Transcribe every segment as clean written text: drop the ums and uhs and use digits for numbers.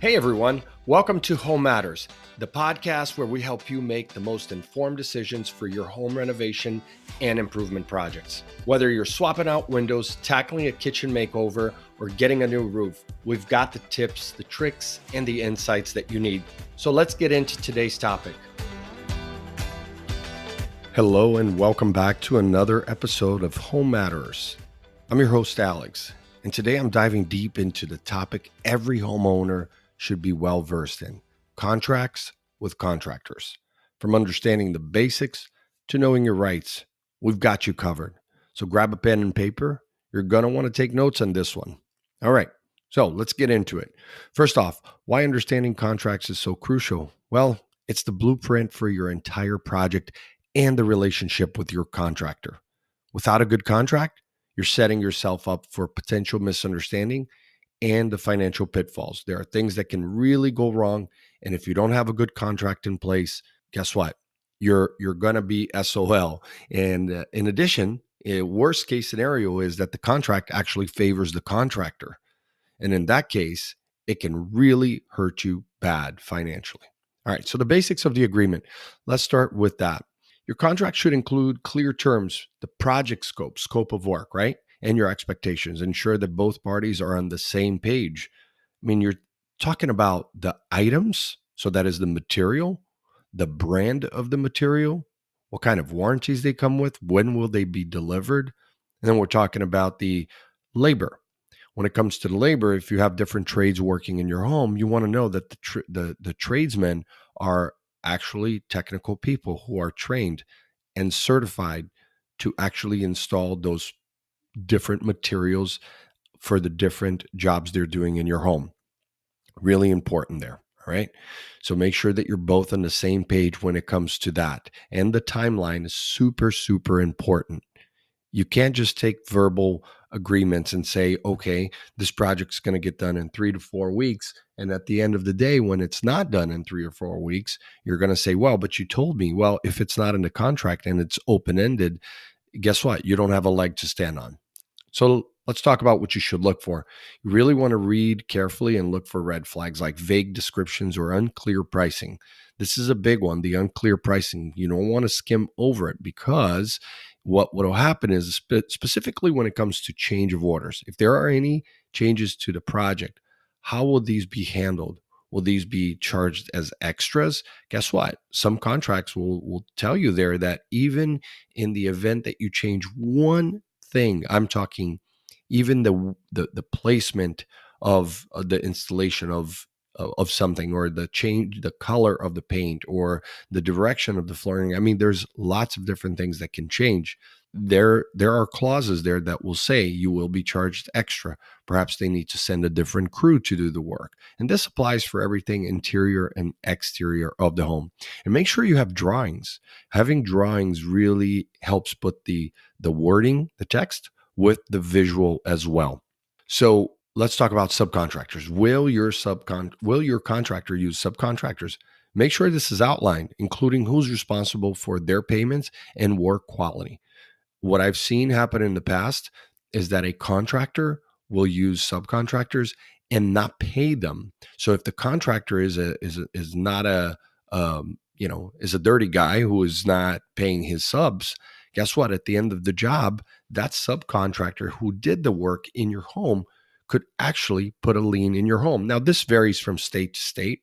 Hey everyone, welcome to Home Matters, the podcast where we help you make the most informed decisions for your home renovation and improvement projects. Whether you're swapping out windows, tackling a kitchen makeover, or getting a new roof, we've got the tips, the tricks, and the insights that you need. So let's get into today's topic. Hello and welcome back to another episode of Home Matters. I'm your host, Alex, and today I'm diving deep into the topic every homeowner should be well versed in: contracts with contractors. From understanding the basics to knowing your rights, we've got you covered. So grab a pen and paper. You're going to want to take notes on this one. All right, so let's get into it. First off, why understanding contracts is so crucial? Well, it's the blueprint for your entire project and the relationship with your contractor. Without a good contract, you're setting yourself up for potential misunderstanding and the financial pitfalls. There are things that can really go wrong. And if you don't have a good contract in place, guess what? You're going to be SOL. And in addition, a worst case scenario is that the contract actually favors the contractor. And in that case, it can really hurt you bad financially. All right, so the basics of the agreement. Let's start with that. Your contract should include clear terms, the project scope of work, right? And your expectations. Ensure that both parties are on the same page. I mean, you're talking about the items, so that is the material, the brand of the material, what kind of warranties they come with, when will they be delivered, and then we're talking about the labor. When it comes to the labor, if you have different trades working in your home, you want to know that the tradesmen are actually technical people who are trained and certified to actually install those different materials for the different jobs they're doing in your home. Really important there. All right. So make sure that you're both on the same page when it comes to that. And the timeline is super, super important. You can't just take verbal agreements and say, okay, this project's going to get done in 3 to 4 weeks. And at the end of the day, when it's not done in 3 or 4 weeks, you're going to say, well, but you told me. Well, if it's not in the contract and it's open-ended, guess what? You don't have a leg to stand on. So let's talk about what you should look for. You really want to read carefully and look for red flags like vague descriptions or unclear pricing. This is a big one, the unclear pricing. You don't want to skim over it, because what will happen is, specifically when it comes to change of orders, if there are any changes to the project, how will these be handled? Will these be charged as extras? Guess what? Some contracts will tell you there that even in the event that you change one thing, I'm talking even the placement of the installation of something, or the change, the color of the paint, or the direction of the flooring. I mean, there's lots of different things that can change. There are clauses there that will say you will be charged extra. Perhaps they need to send a different crew to do the work. And this applies for everything interior and exterior of the home. And make sure you have drawings. Having drawings really helps put the wording, the text, with the visual as well. So let's talk about subcontractors. Will your contractor use subcontractors? Make sure this is outlined, including who's responsible for their payments and work quality. What I've seen happen in the past is that a contractor will use subcontractors and not pay them. So if the contractor is not a is a dirty guy who is not paying his subs, guess what? At the end of the job, that subcontractor who did the work in your home could actually put a lien in your home. Now, this varies from state to state,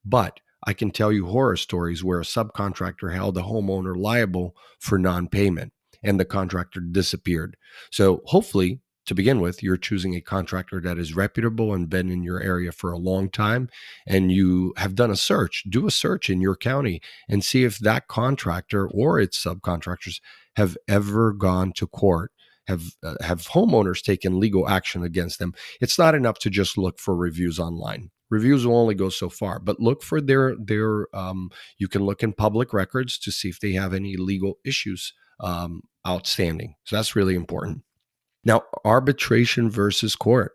but I can tell you horror stories where a subcontractor held a homeowner liable for non-payment and the contractor disappeared. So hopefully, to begin with, you're choosing a contractor that is reputable and been in your area for a long time, and you have done a search. Do a search in your county and see if that contractor or its subcontractors have ever gone to court. Have homeowners taken legal action against them? It's not enough to just look for reviews online. Reviews will only go so far, but look for their you can look in public records to see if they have any legal issues outstanding. So that's really important. Now, arbitration versus court.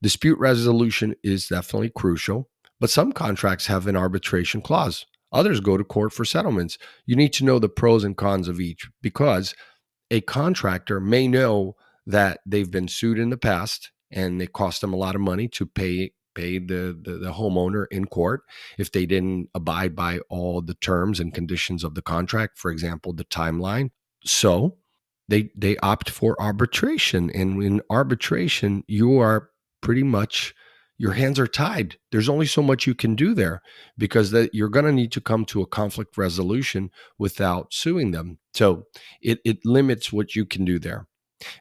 Dispute resolution is definitely crucial, but some contracts have an arbitration clause. Others go to court for settlements. You need to know the pros and cons of each, because a contractor may know that they've been sued in the past and it cost them a lot of money to pay pay the homeowner in court if they didn't abide by all the terms and conditions of the contract, for example, the timeline. So they opt for arbitration. And in arbitration, you are pretty much, your hands are tied. There's only so much you can do there, because that you're going to need to come to a conflict resolution without suing them. So it limits what you can do there.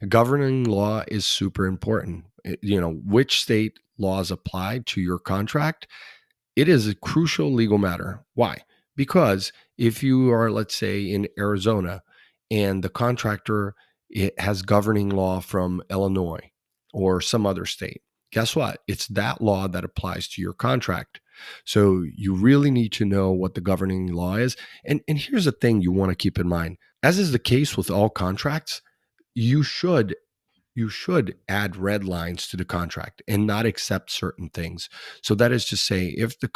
Governing law is super important. Which state laws apply to your contract. It is a crucial legal matter. Why? Because if you are, let's say, in Arizona and the contractor, it has governing law from Illinois or some other state, guess what? It's that law that applies to your contract. So you really need to know what the governing law is. And here's the thing you want to keep in mind. As is the case with all contracts, you should add red lines to the contract and not accept certain things. So that is to say, if the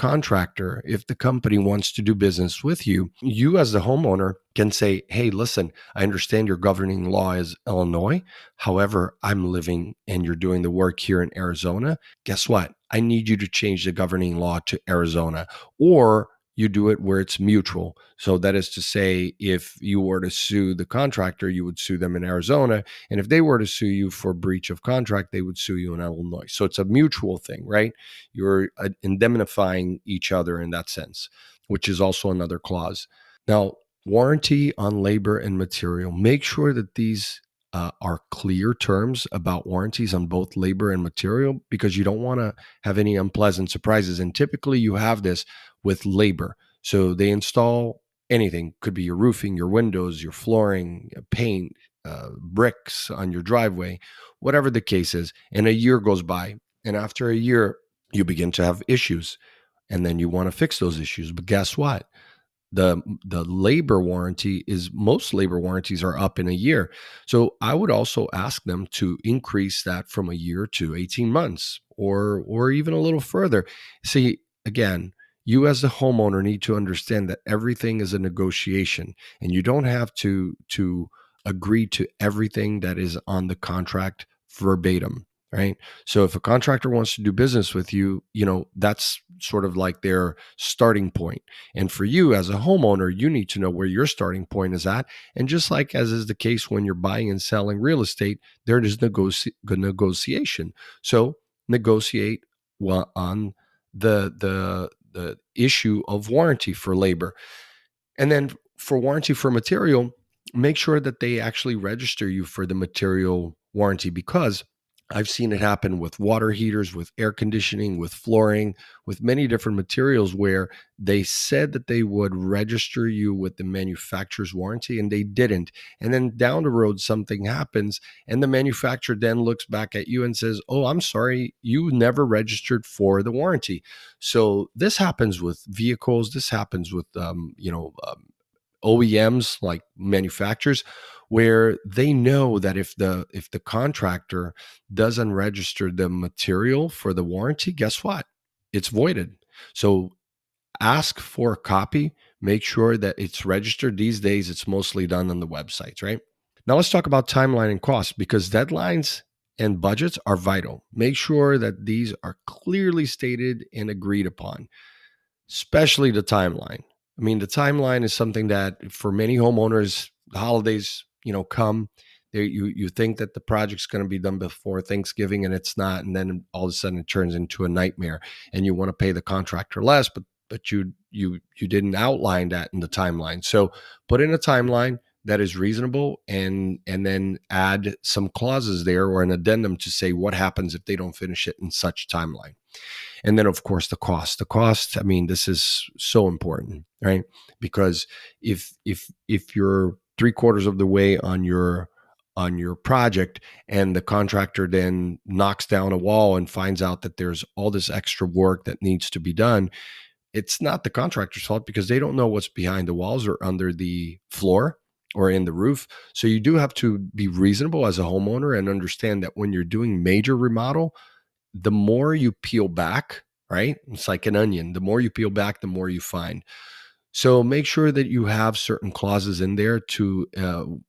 company wants to do business with you, you as the homeowner can say, hey, listen, I understand your governing law is Illinois. However, I'm living and you're doing the work here in Arizona. Guess what? I need you to change the governing law to Arizona, or you do it where it's mutual. So that is to say, if you were to sue the contractor, you would sue them in Arizona. And if they were to sue you for breach of contract, they would sue you in Illinois. So it's a mutual thing, right? You're indemnifying each other in that sense, which is also another clause. Now, warranty on labor and material. Make sure that these are clear terms about warranties on both labor and material, because you don't want to have any unpleasant surprises. And typically you have this with labor. So they install anything, could be your roofing, your windows, your flooring, paint, bricks on your driveway, whatever the case is. And a year goes by. And after a year, you begin to have issues. And then you want to fix those issues. But guess what? The labor warranty is, most labor warranties are up in a year. So I would also ask them to increase that from a year to 18 months or even a little further. See, again, you as the homeowner need to understand that everything is a negotiation, and you don't have to agree to everything that is on the contract verbatim. Right. So if a contractor wants to do business with you, that's sort of like their starting point. And for you as a homeowner, you need to know where your starting point is at. And just like as is the case when you're buying and selling real estate, there is negotiation. So negotiate on the issue of warranty for labor. And then for warranty for material, make sure that they actually register you for the material warranty, because I've seen it happen with water heaters, with air conditioning, with flooring, with many different materials where they said that they would register you with the manufacturer's warranty and they didn't. And then down the road, something happens and the manufacturer then looks back at you and says, oh, I'm sorry, you never registered for the warranty. So this happens with vehicles. This happens with, OEMs, like manufacturers, where they know that if the contractor doesn't register the material for the warranty, guess what? It's voided. So ask for a copy, make sure that it's registered. These days, it's mostly done on the websites, right? Now let's talk about timeline and cost, because deadlines and budgets are vital. Make sure that these are clearly stated and agreed upon, especially the timeline. I mean, the timeline is something that for many homeowners, the holidays, come. You think that the project's going to be done before Thanksgiving, and it's not, and then all of a sudden it turns into a nightmare, and you want to pay the contractor less, but you didn't outline that in the timeline. So put in a timeline that is reasonable, and then add some clauses there or an addendum to say what happens if they don't finish it in such timeline. And then, of course, the cost. I mean, this is so important, right? Because if you're 3/4 of the way on your project and the contractor then knocks down a wall and finds out that there's all this extra work that needs to be done, it's not the contractor's fault, because they don't know what's behind the walls or under the floor or in the roof. So you do have to be reasonable as a homeowner and understand that when you're doing major remodel, the more you peel back, right? It's like an onion. The more you peel back, the more you find. So make sure that you have certain clauses in there to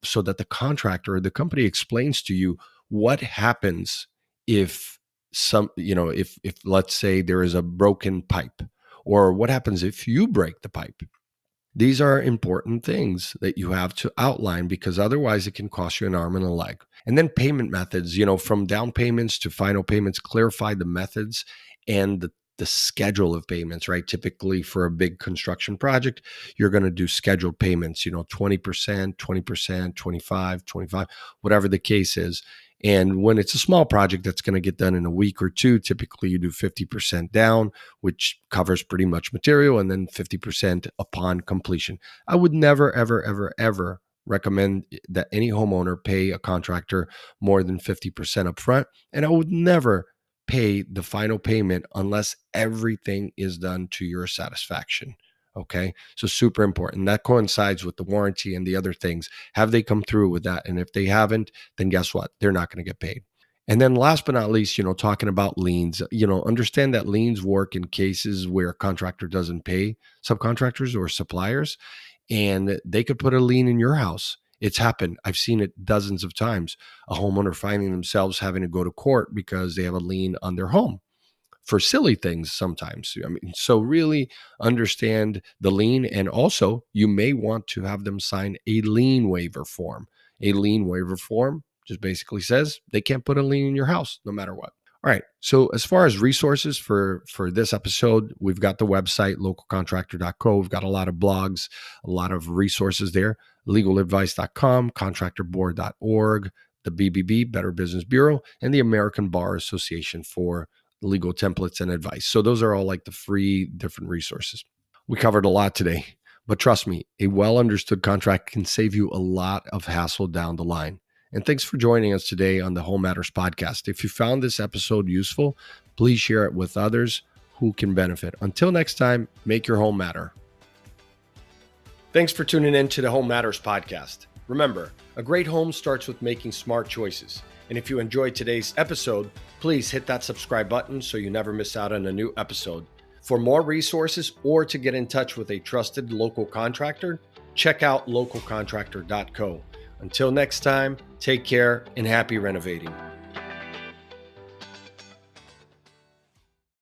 so that the contractor or the company explains to you what happens if if let's say there is a broken pipe, or what happens if you break the pipe? These are important things that you have to outline, because otherwise it can cost you an arm and a leg. And then payment methods, from down payments to final payments, clarify the methods and the schedule of payments, right? Typically for a big construction project, you're going to do scheduled payments, 20%, 20%, 25, 25, whatever the case is. And when it's a small project that's going to get done in a week or two, typically you do 50% down, which covers pretty much material, and then 50% upon completion. I would never, ever, ever, ever recommend that any homeowner pay a contractor more than 50% upfront. And I would never pay the final payment unless everything is done to your satisfaction. Okay. So super important. That coincides with the warranty and the other things. Have they come through with that? And if they haven't, then guess what? They're not going to get paid. And then last but not least, talking about liens, understand that liens work in cases where a contractor doesn't pay subcontractors or suppliers, and they could put a lien in your house. It's happened. I've seen it dozens of times. A homeowner finding themselves having to go to court because they have a lien on their home for silly things sometimes. So really understand the lien. And also, you may want to have them sign a lien waiver form. A lien waiver form just basically says they can't put a lien in your house no matter what. All right. So as far as resources for this episode, we've got the website, localcontractor.co. We've got a lot of blogs, a lot of resources there, legaladvice.com, contractorboard.org, the BBB, Better Business Bureau, and the American Bar Association for legal templates and advice. So those are all like the free different resources. We covered a lot today, but trust me, a well-understood contract can save you a lot of hassle down the line. And thanks for joining us today on the Home Matters podcast. If you found this episode useful, please share it with others who can benefit. Until next time, make your home matter. Thanks for tuning in to the Home Matters podcast. Remember, a great home starts with making smart choices. And if you enjoyed today's episode, please hit that subscribe button so you never miss out on a new episode. For more resources or to get in touch with a trusted local contractor, check out localcontractor.co. Until next time, take care and happy renovating.